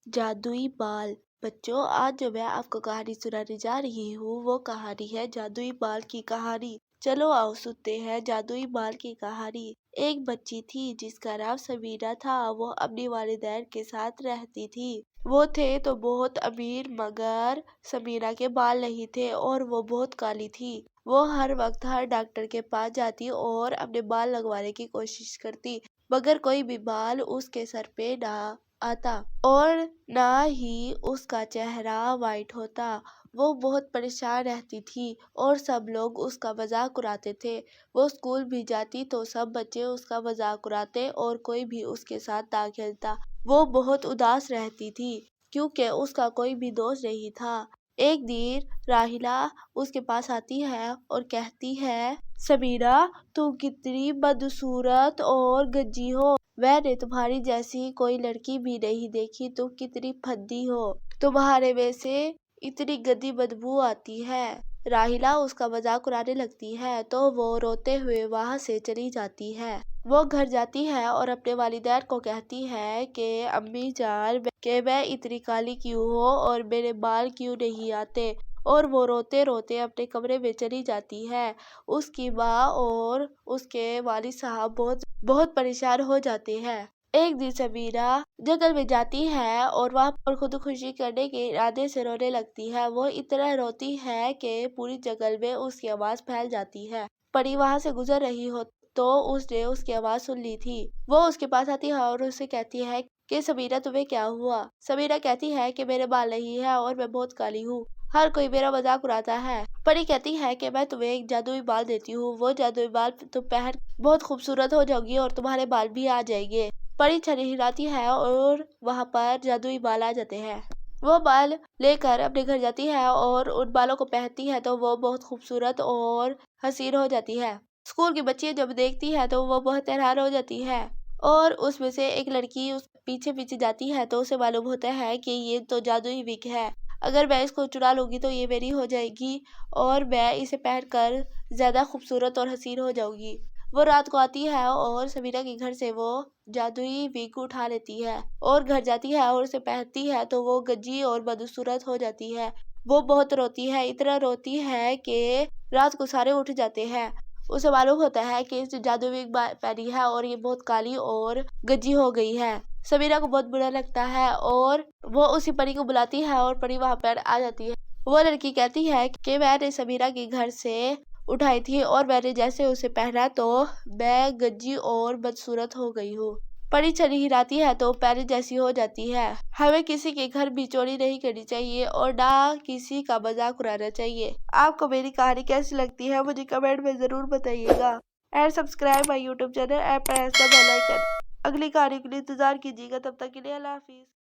جادوئی بال۔ بچوں، آج جو میں آپ کو کہانی سنانے جا رہی ہوں وہ کہانی ہے جادوئی بال کی کہانی۔ چلو آؤ سنتے ہیں جادوئی بال کی کہانی۔ ایک بچی تھی جس کا نام سمیرہ تھا۔ وہ اپنے والدین کے ساتھ رہتی تھی۔ وہ تھے تو بہت امیر مگر سمیرہ کے بال نہیں تھے اور وہ بہت کالی تھی۔ وہ ہر وقت ہر ڈاکٹر کے پاس جاتی اور اپنے بال لگوانے کی کوشش کرتی مگر کوئی بھی بال اس کے سر پہ نہ آتا اور نہ ہی اس کا چہرہ وائٹ ہوتا۔ وہ بہت پریشان رہتی تھی اور سب لوگ اس کا مذاق اڑاتے تھے۔ وہ اسکول بھی جاتی تو سب بچے اس کا مذاق اڑاتے اور کوئی بھی اس کے ساتھ نہ کھیلتا۔ وہ بہت اداس رہتی تھی کیونکہ اس کا کوئی بھی دوست نہیں تھا۔ ایک دن راحیلہ اس کے پاس آتی ہے اور کہتی ہے، سمیرہ تم کتنی بدصورت اور گنجی ہو۔ میں نے تمہاری جیسی کوئی لڑکی بھی نہیں دیکھی۔ تم کتنی پھندی ہو۔ تمہارے منہ سے اتنی گندی بدبو آتی ہے۔ راحیلہ اس کا مذاق اڑانے لگتی ہے تو وہ روتے ہوئے وہاں سے چلی جاتی ہے۔ وہ گھر جاتی ہے اور اپنے والدین کو کہتی ہے کہ امی جان کہ میں اتنی کالی کیوں ہوں اور میرے بال کیوں نہیں آتے، اور وہ روتے روتے اپنے کمرے میں چلی جاتی ہے۔ اس کی ماں اور اس کے والد صاحب بہت پریشان ہو جاتے ہیں۔ ایک دن سمیرہ جنگل میں جاتی ہے اور وہاں پر خودکشی کرنے کے ارادے سے رونے لگتی ہے۔ وہ اتنا روتی ہے کہ پوری جنگل میں اس کی آواز پھیل جاتی ہے۔ پری وہاں سے گزر رہی ہو تو اس نے اس کی آواز سن لی تھی۔ وہ اس کے پاس آتی ہے اور اسے کہتی ہے کہ سمیرہ تمہیں کیا ہوا؟ سمیرہ کہتی ہے کہ میرے بال نہیں ہیں اور میں بہت کالی ہوں۔ ہر کوئی میرا مذاق اڑاتا ہے۔ پری کہتی ہے کہ میں تمہیں ایک جادوئی بال دیتی ہوں۔ وہ جادوئی بال تم پہن بہت خوبصورت ہو جاؤ گی اور تمہارے بال بھی آ جائیں گے۔ پری چھری ہلاتی ہے اور وہاں پر جادوئی بال آ جاتے ہیں۔ وہ بال لے کر اپنے گھر جاتی ہے اور ان بالوں کو پہنتی ہے تو وہ بہت خوبصورت اور حسین ہو جاتی ہے۔ اسکول کی بچیاں جب دیکھتی ہے تو وہ بہت حیران ہو جاتی ہے اور اس میں سے ایک لڑکی اس پیچھے پیچھے جاتی ہے تو اسے معلوم ہوتا ہے کہ یہ تو جادوئی وگ ہے۔ اگر میں اس کو چرا لوں گی تو یہ میری ہو جائے گی اور میں اسے پہن کر زیادہ خوبصورت اور حسین ہو جاؤں گی۔ وہ رات کو آتی ہے اور سمیرہ کے گھر سے وہ جادوئی وگ اٹھا لیتی ہے اور گھر جاتی ہے اور اسے پہنتی ہے تو وہ گنجی اور بدصورت ہو جاتی ہے۔ وہ بہت روتی ہے، اتنا روتی ہے کہ رات کو سارے اٹھ جاتے ہیں۔ اسے معلوم ہوتا ہے کہ اس نے جادوئی وگ پہنی ہے اور یہ بہت کالی اور گنجی ہو گئی ہے۔ سمیرہ کو بہت برا لگتا ہے اور وہ اسی پری کو بلاتی ہے اور پری وہاں پر آ جاتی ہے۔ وہ لڑکی کہتی ہے کہ میں نے سمیرہ کے گھر سے اٹھائی تھی اور میں نے جیسے اسے پہنا تو میں گنجی اور بدصورت ہو گئی ہوں۔ پری چھری ہلاتی ہے تو پہلے جیسی ہو جاتی ہے۔ ہمیں کسی کے گھر بھی چوری نہیں کرنی چاہیے اور نہ کسی کا مذاق اڑانا چاہیے۔ آپ کو میری کہانی کیسی لگتی ہے مجھے کمنٹ میں ضرور بتائیے گا۔ And subscribe my YouTube channel and press the bell icon. اگلی کہانی کے لیے انتظار کیجیے گا، تب تک کے لیے اللہ حافظ۔